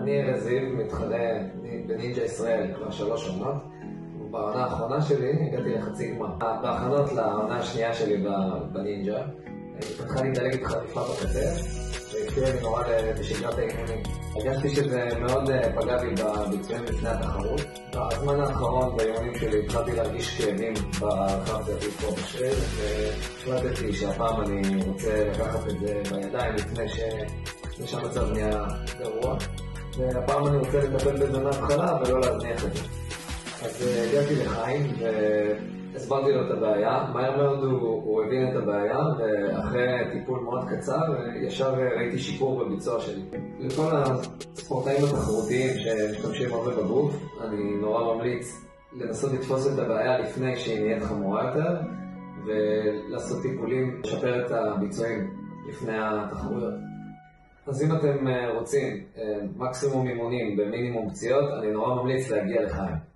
אני ארז זיו, מתחרה בנינג'ה ישראל כבר 3 עונות. בעונה האחרונה שלי הגעתי לחצי גמר. בהכנות לעונה השנייה שלי בנינג'ה, התפתחה לי דלקת חטיפה בכתף, והפתיעה לי נורא בשגרת האימונים. הרגשתי שזה מאוד פגע בי בביצועים לפני התחרות. בזמן האחרון באימונים שלי התחלתי להרגיש כאבים ברחב דתי פה בשריר, והחלטתי שהפעם אני רוצה לקחת את זה בידיים לפני שהמצב נהיה גרוע. והפעם אני רוצה לטפל בזה מההתחלה ולא להזניח את זה. אז הגעתי לחיים והסברתי לו את הבעיה. מהר מאוד הוא הבין את הבעיה, ואחרי טיפול מאוד קצר ישר ראיתי שיפור בביצוע שלי. לכל הספורטאים התחרותיים שמשתמשים הרבה בגוף, אני נורא ממליץ לנסות לתפוס את הבעיה לפני שהיא נהיית חמורה יותר, ולעשות טיפולים לשפר את הביצועים לפני התחרויות. אז אם אתם רוצים מקסימום אימונים במינימום פציעות, אני נורא ממליץ להגיע לחיים.